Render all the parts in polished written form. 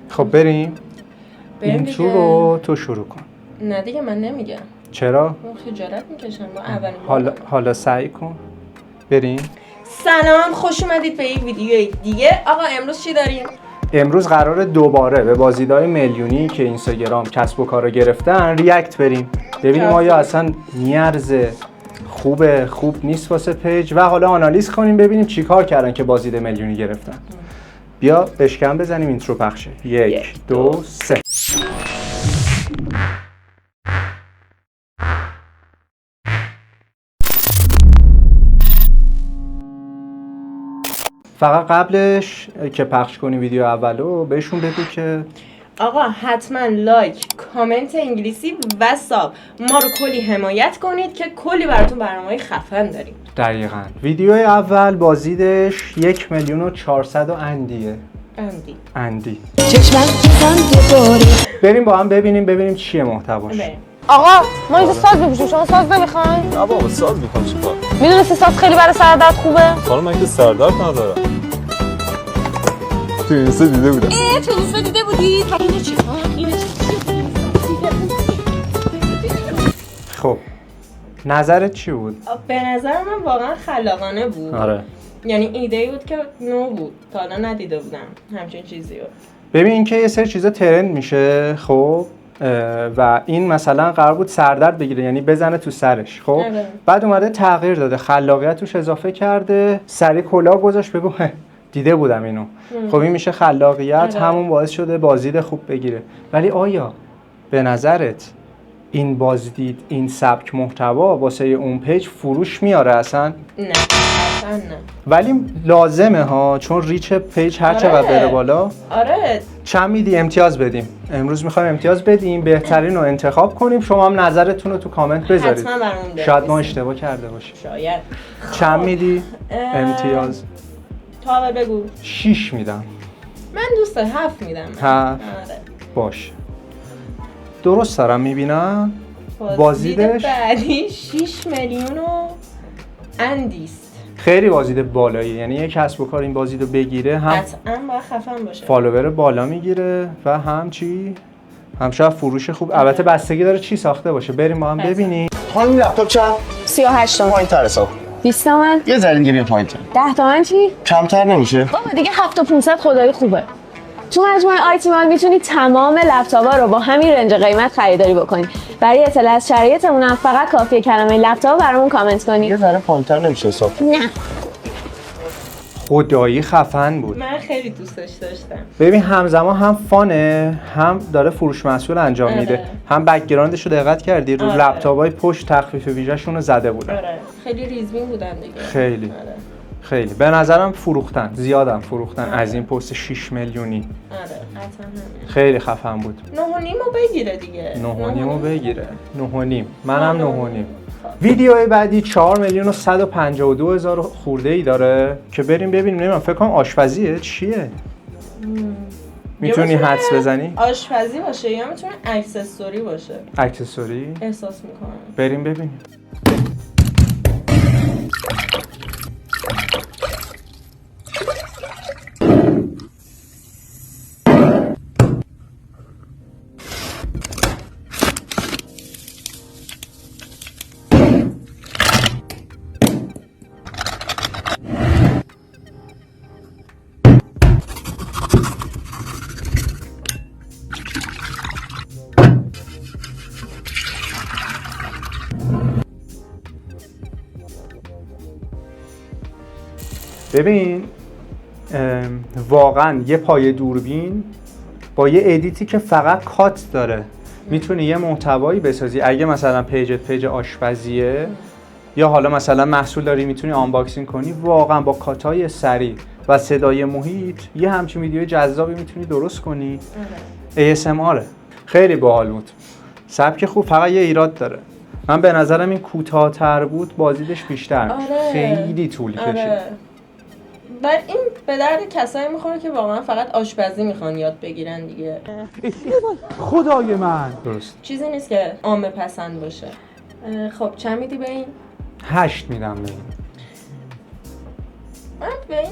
خب بریم اینترو رو تو شروع کن. نه دیگه من نمیگم. چرا؟ خجالت میکشم با اولین حالا سعی کن. بریم. سلام، خوش اومدید به یک ویدیو دیگه. آقا امروز چی داریم؟ امروز قراره دوباره به بازدیدهای میلیونی که اینستاگرام کسب و کارا گرفتن ریاکت بریم. ببینیم آیا اصلا میارزه، خوب نیست واسه پیج و حالا آنالیز کنیم ببینیم چیکار کردن که بازدید میلیونی گرفتن. بیا بشکن بزنیم اینترو پخشه. 1 2 3. فقط قبلش که پخش کنی ویدیو اولو بهشون بگو که آقا حتما لایک، کامنت انگلیسی و ساب ما رو کلی حمایت کنید که کلی براتون برنامه‌های خفن داریم. دقیقاً. ویدیو اول بازدیدش 1,400,000 اندی. بریم با هم ببینیم چیه محتواش. آقا ما اینجا ساز بپوشیم، شما ساز نمیخواین؟ نه بابا ساز میخوام چیکار؟ میدونستی ساز خیلی برای سردرد خوبه؟ خانم من که سردرد ندارم. تو اینستا دیده بودم. تو اینستا دیده بودی؟ اینو چیکار؟ خب نظرت چی بود؟ به نظر من واقعا خلاقانه بود. آره. یعنی ایده بود که نو بود، تا حالا ندیده بودم همچین چیزی رو. ببین این که یه سری چیزا ترند میشه خب و این مثلا قرار بود سردرد بگیره، یعنی بزنه تو سرش خب بعد اومده تغییر داده، خلاقیت توش اضافه کرده، سری کلاه گذاشت بگو دیده بودم اینو. خب این میشه خلاقیت، همون باعث شده بازدید خوب بگیره. ولی آیا به نظرت این بازدید، این سبک محتوا واسه اون پیج فروش میاره اصلا؟ نه اصلا نه. ولی لازمه ها، چون ریچ پیج هر چقدر بره بالا. آره. چند میدی امتیاز بدیم؟ امروز میخوایم امتیاز بدیم، بهترین رو انتخاب کنیم. شما هم نظرتون رو تو کامنت بذارید. حتما برامون شاید ما اشتباه کرده باشیم. شاید. چند میدی امتیاز؟ تو اول بگو. 6 میدم. من دوست دارم 7 میدم. 7. آره. باشه. درست دارم میبینم؟ بازدید بعدی 6 میلیون و اندیست. خیلی بازدید بالایی، یعنی یک کسب و کار این بازدید رو بگیره هم قطعاً باید خفن باشه. فالوور بالا میگیره و هم چی؟ هم شاید فروش خوب. البته بستگی داره چی ساخته باشه. بریم با هم ببینیم. خانم لپتاپ چند؟ 38 تومن. پایین‌تر حساب. 20 تومن. یه ذره دیگه بیا پایین‌تر. 10 تومن چی؟ کمتر نمیشه؟ بابا دیگه 7500 خدایی خوبه. تو مجموعه آیتی مال میتونی تمام لپتاپ‌ها رو با همین رنج قیمت خریداری بکنی. برای اطلاع از شرایطمون هم فقط کافیه کلمه لپتاپ برامون کامنت کنی. یه ذره پایین‌تر نمیشه حساب؟ نه. خدایی خفن بود. من خیلی دوستش داشتم. ببین همزمان هم فانه، هم داره فروش محصول انجام میده، هم بک‌گراندش رو دقت کردی رو لپتاپ‌های پشت تخفیف ویژه‌شون رو زده بودن. آره. خیلی ریزبین بودن دیگه. خیلی. آره. خیلی به نظرم فروختن، زیادم فروختن از این پست 6 میلیونی. آره حتما. خیلی خفن بود. 9.5 بگیره دیگه. 9.5 بگیره. 9.5. منم 9.5. ویدیوی بعدی 4,152,000 خورده ای داره که بریم ببینیم. نمیدونم فکر کنم آشپزیه چیه؟ میتونی حدس بزنی؟ آشپزی باشه یا میتونه اکسسوری باشه. اکسسوری؟ احساس میکنم. بریم ببینیم. ببین واقعا یه پایه دوربین با یه ادیتی که فقط کات داره میتونی یه محتوایی بسازی. اگه مثلا پیج آشپزیه یا حالا مثلا محصول داری میتونی آنباکسینگ کنی، واقعا با کاتای سریع و صدای محیط یه همچین ویدیو جذابی میتونی درست کنی. ASMR خیلی باحال بود. سبک خوب، فقط یه ایراد داره. من به نظرم این کوتاه‌تر بود بازدیدش بیشتر. خیلی طول کشید. بعد این به درد کسایی میخوره که واقعا فقط آشپزی میخوان یاد بگیرن دیگه. خدای من. درست. چیزی نیست که عامه پسند باشه. خب چند میدی به این؟ 8 میدم به این. من به این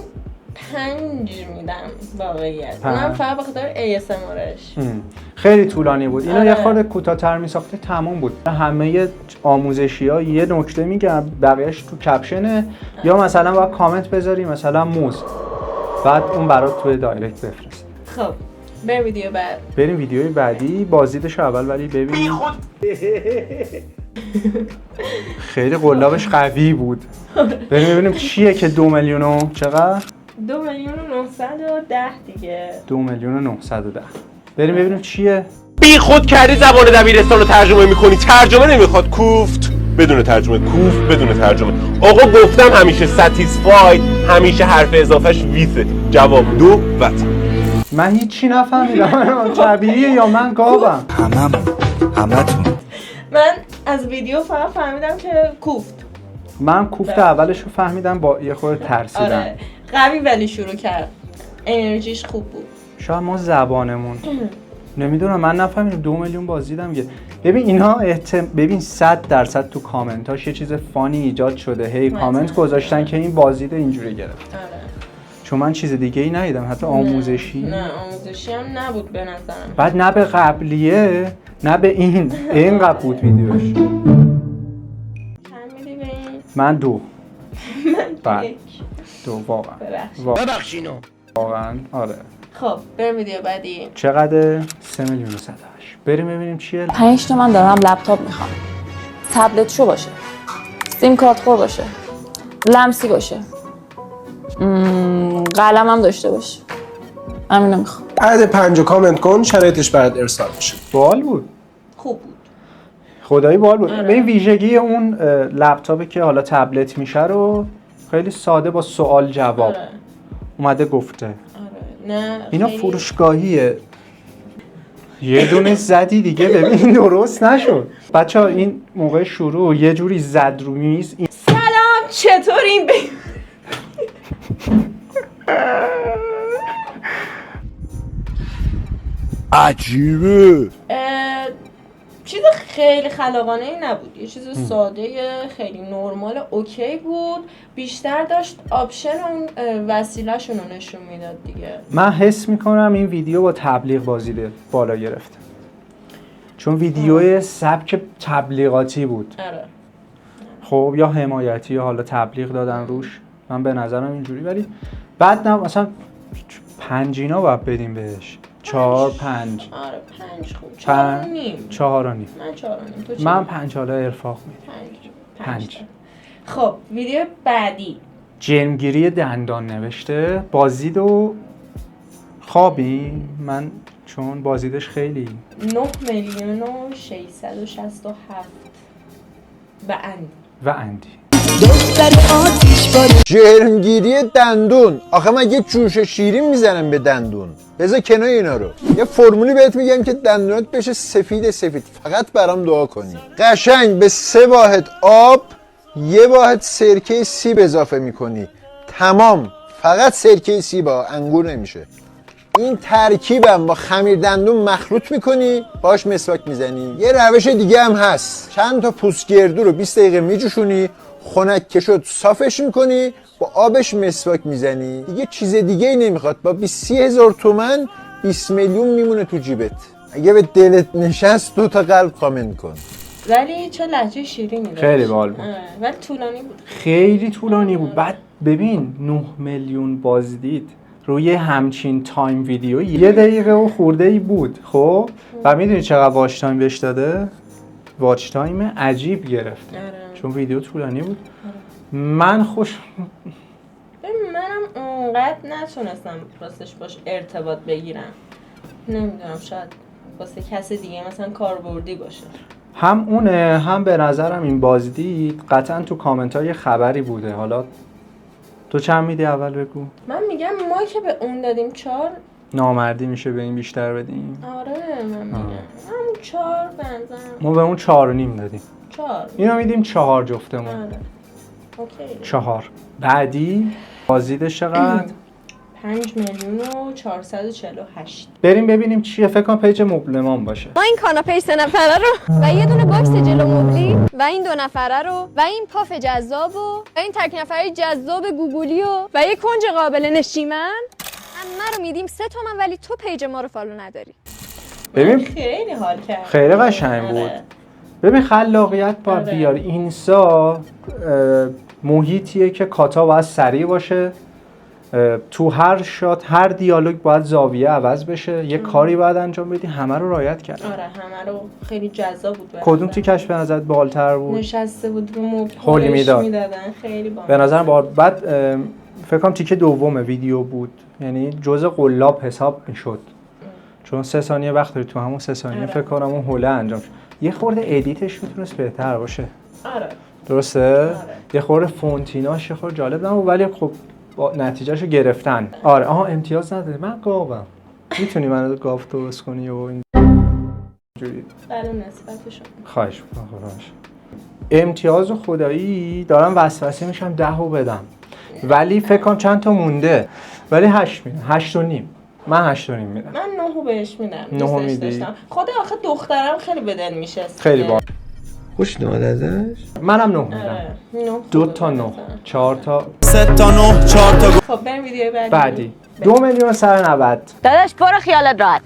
میدم واقعیت. پنج. اونم فقط به خاطر ASMRش. خیلی طولانی بود. اینو آره. یه خورده کوتاه‌تر می‌ساخته تموم بود. همه آموزشی‌ها یه نکته میگم، بقیه‌اش تو کپشنه یا مثلا باید کامنت بذاری مثلا موز. بعد اون برات توی دایرکت بفرست. خب بریم ویدیو بعد. بریم ویدیوی بعدی. بازدیدش اول ولی ببین. خیلی قلابش قوی بود. بریم ببینیم چیه که 2 میلیون و چقدر؟ 2,910,000 دیگه. 2,910,000. بریم ببینیم چیه. بی خود کردی زبان دبیرستان رو ترجمه میکنی، ترجمه نمیخواد. کوفت بدون ترجمه، کوفت بدون ترجمه. آقا گفتم همیشه ساتیسفاید، همیشه حرف اضافهش ویسه. جواب 2 وات. من هیچی نفهمیدم. طبیعیه یا من گاوم؟ همتون من از ویدیو فقط فهمیدم که کوفت. من کوفت اولش رو فهمیدم، با یه خورده ترسیدم. آره قوی ولی شروع کرد. انرژیش خوب بود. شاید ما زبانمون نمیدونم، من نفهمیدم 2 میلیون بازدیدم. ببین اینا ببین 100% تو کامنتاش یه چیز فانی ایجاد شده، هی کامنت گذاشتن که این بازدید اینجوری گرفت. آره. چون من چیز دیگه ای ندیدم، حتی آموزشی. نه آموزشی هم نبود به نظرم. بعد نه به قبلیه نه به این بود ویدیوش. چند میدی به این؟ من 2. من بله. 2 واقعا. ببخشید. واقعا آره. خب بریم ویدیو بعدی. چقدر؟ 3,108,000. بریم ببینیم چیه. 5 تومن دارم لپتاپ میخوام. تبلت شو باشه. سیم کارت خور باشه. لمسی باشه. قلم هم داشته باشه. همین میخوام. بعد 5 کامنت کن، شرایطش برات ارسال میشه. بال بود. خوب بود. خدایی بال بود. به این ویژگی اون لپتاپی که حالا تبلت میشه رو خیلی ساده با سوال جواب آره. اومده گفته. آره. نه اینا خیلی- فروشگاهیه. یه دونه زدی دیگه، ببین درست نشد. بچه ها این موقع شروع یه جوری زد رو میز. سلام چطورین؟ عجیبه. چیز خیلی خلاقانه ای نبود، یه چیز ساده خیلی نرمال اوکی بود. بیشتر داشت آپشن اون وسیله‌شون رو نشون میداد دیگه. من حس میکنم این ویدیو با تبلیغ بازدید بالا گرفته، چون ویدیو سبک تبلیغاتی بود. آره. خب یا حمایتی یا حالا تبلیغ دادن روش. من به نظرم اینجوری، ولی بعد نه مثلا 5 اینا باید بدیم بهش. 4 5. آره 5 خوب. 4.5. 4.5. من 4.5. تو چی؟ من 5 حالا ارفاق میدم. 5. خب ویدیو بعدی. جرمگیری دندان نوشته. بازدید و خوابی من چون بازدیدش خیلی 9,667,000 و اندی. جرمگیری دندون. آخه من یه جوش شیرین میزنم به دندون. بذار کنار اینا رو. یه فرمولی بهت میگم که دندونات بشه سفید. فقط برام دعا کنی. قشنگ به 3 واحد آب 1 واحد سرکه سیب اضافه میکنی. تمام. فقط سرکه سیب ها، انگور نمیشه. این ترکیبم با خمیر دندون مخلوط میکنی، باش مسواک میزنی. یه روش دیگه هم هست. چند تا پوست گردو رو 20 دقیقه میجوشونی، خنک که شد صافش میکنی، با آبش مسواک میزنی. دیگه چیز دیگه ای نمیخواد. با 30,000 تومن 20 میلیون میمونه تو جیبت. اگه به دلت نشست 2 تا قلب کامنت کن. ولی چه لهجه شیرینی داشت. خیلی بال بود. ولی طولانی بود. خیلی طولانی بود. بعد ببین 9 میلیون بازدید روی همچین تایم ویدیو 1 دقیقه و خورده ای بود. خب و میدونی چقدر واچ تایم بهش داده؟ واچ تایم عجیب گرفت. چون ویدیو طولانی بود. من منم اونقدر نتونستم راستش باش ارتباط بگیرم. نمیدونم شاید واسه کس دیگه مثلا کاربردی باشه. هم اونه، هم به نظرم این بازدید قطعا تو کامنت ها یه خبری بوده. حالا تو چند میدی اول بگو؟ من میگم ما که به اون دادیم 4. نامردی میشه به این بیشتر بدیم. آره من میگم همون 4 بنظرم. ما به اون 4.5 دادیم. 4. اینو میدیم 4 جفتمون. آره اوکی. 4. بعدی بازدیدش چقدر؟ 5,000,000. 5,448,000. بریم ببینیم چیه. فکر کنم پیج مبلمان باشه. ما این کاناپه 3 نفره رو و یه دونه باکس جلو مبلی و این 2 نفره رو و این پاف جذاب و این تک نفره جذاب گوگلی و یه کنج قابل نشیمن همه رو میدیم 3 تومن، ولی تو پیج ما رو فالو نداری. ببین خیلی حال کرد. خیلی قشنگ بود. ببین خلاقیت باید آره. بیاری. اینستا محیطیه که کاتا باید سریع باشه، تو هر شات هر دیالوگ باید زاویه عوض بشه، یه کاری باید انجام بدی، همه رو رعایت کرد. آره همه رو خیلی جذاب بود. کدوم تیکش به نظرت بالتر بود؟ نشسته بود رو مبل هولی میداد. میدادن خیلی با. به نظرم بعد فکر کنم تیکه دوم ویدیو بود، یعنی جزء قلاب حساب میشد، چون 3 ثانیه وقت داری تو همون 3 ثانیه آره. فکر کنم اون هوله انجام شد. یه خورده ادیتش میتونست بهتر باشه. آره درسته؟ یه خورده فونتیناش یه خورده جالب نبود، ولی خب نتیجهشو گرفتن. آره آها امتیاز نداری. من گاوم. میتونی منو گاو درست کنی و اینجوری؟ برای نسبتشون خواهش می‌کنم. امتیاز خدایی دارم وسوسه میشم 10 بدم، ولی فکر کنم چند تا مونده، ولی 8 میدم. 8 و نیم. من 8 و نیم میدم. من 9 بهش میدم. 9 میدی؟ خود آخه دخترم خیلی بدن میشه. خیلی با خوش نماد ازش. منم 9 میدم. 2 تا 9 4 تا 3 تا 9 4 تا. خب بریم ویدیو بعدی 2,190,000. داداش برو خیالت راحت.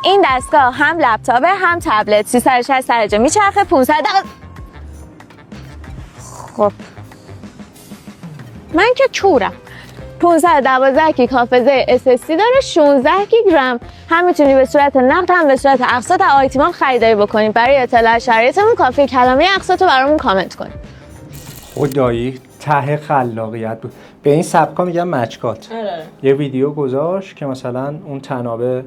این دستگاه هم لپتاپه هم تبلت، 360 درجه میچرخه، 500 خب من که کورم. 512 گیگ حافظه SSD داره، 16 گیگ رم. هم میتونی به صورت نقد هم به صورت اقساط از آیتیمان خریداری بکنی. برای اطلاع شرایطمون کافیه کلمه اقساط رو برامون کامنت کنی. خدایی ته خلاقیت بود. به این سبکا میگن مچکات. آره. یه ویدیو گذاشت که مثلا اون تنابه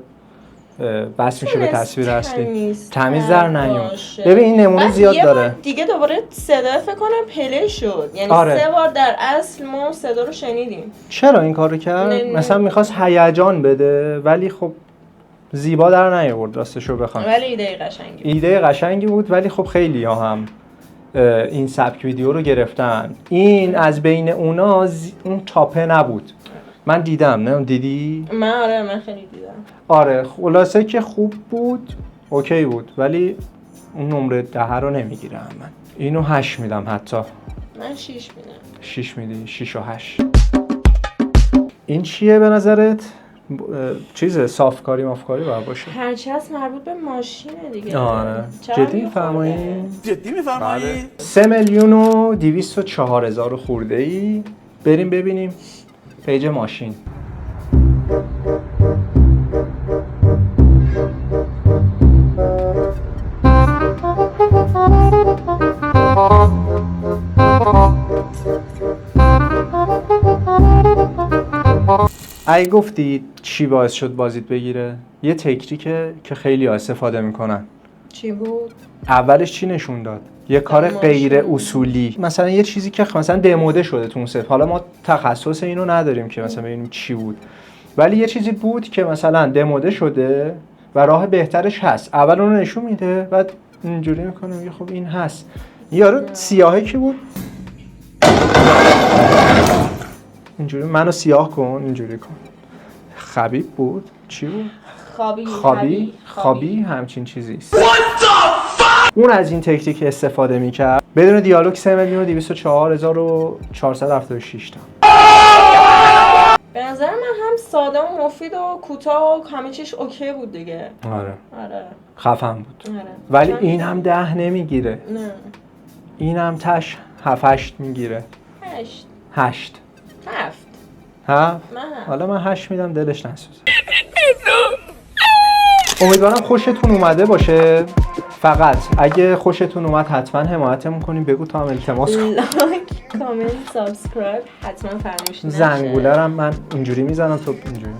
بس میشه به تصویر اصلی، تمیز در نیومد. ببین این نمونه زیاد داره. دیگه دوباره صدا فکر کنم پلی شد، یعنی آره. 3 بار در اصل ما صدا رو شنیدیم. چرا این کارو کرد؟ مثلا میخواست هیجان بده، ولی خب زیبا در نیاورد راستشو بخوام. ولی ایده قشنگی. ایده قشنگی بود، ولی خب خیلی ها هم این سبک ویدیو رو گرفتن. این از بین اونا اون تاپه نبود. من دیدم، نه دیدی؟ من خیلی دیدم. آره خلاصه که خوب بود، اوکی بود، ولی اون نمره 10 رو نمیگیرم. من اینو 8 میدم. حتی من 6 میدم. 6 میدی؟ 6 و 8. این چیه به نظرت؟ چیزه صافکاری مافکاری باید باشه. هرچی هست مربوط به ماشینه دیگه. آره جدی میفرمایی؟ جدی میفرمایی؟ 3,204,000 خورده ای. بریم ببینیم پیج ماشین. اگه گفتی چی باعث شد بازیت بگیره؟ یه تکنیکه که خیلی استفاده میکنن. چی بود؟ اولش چی نشون داد؟ یه کار غیر اصولی، مثلا یه چیزی که مثلا دموده شده تو اون صف. حالا ما تخصص اینو نداریم که مثلا ببینیم چی بود، ولی یه چیزی بود که مثلا دموده شده و راه بهترش هست. اول اونو نشون میده، بعد اینجوری میکنه میگه خب این هست. یارو سیاهه کی بود؟ اینجوری منو سیاه کن، اینجوری کن. خبیب بود؟ چی بود؟ خابی همچین چیزی است. اون از این تکنیک استفاده میکرد. بدون دیالوگ 3,204,476 تا. به نظر من هم ساده و مفید و کوتاه و همه چیش اوکی بود دیگه. آره خفن بود. ولی این هم 10 نمیگیره. نه این هم تش 7-8 میگیره. 8 7 حالا من 8 میدم، دلش نسوزه. امیدوارم خوشتون اومده باشه. فقط اگه خوشتون اومد حتما حمایتمون کنیم. بگو تا هم التماس کن. لایک، کامنت، سابسکرایب حتما فراموش نشه. زنگوله‌رم من اینجوری میزنم، تو اینجوری.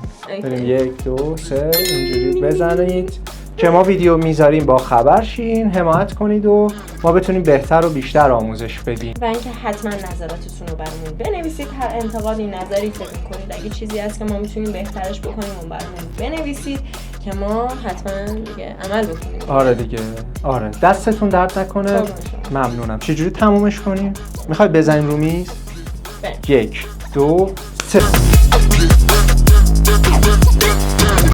بریم 1 2 3 اینجوری بزنید که ما ویدیو میذاریم با خبر شین. حمایت کنید و ما بتونیم بهتر و بیشتر آموزش بدیم. و اینکه حتما نظراتتون رو برامون بنویسید. هر انتقادی، نظری فکر کنید اگه چیزی هست که ما میتونیم بهترش بکنیم اون برامون بنویسید که ما حتما دیگه عمل بکنیم. آره دیگه. آره دستتون درد نکنه. ممنونم. چجوری تمومش کنیم؟ میخوای بزنیم رو میز؟ 1 2 3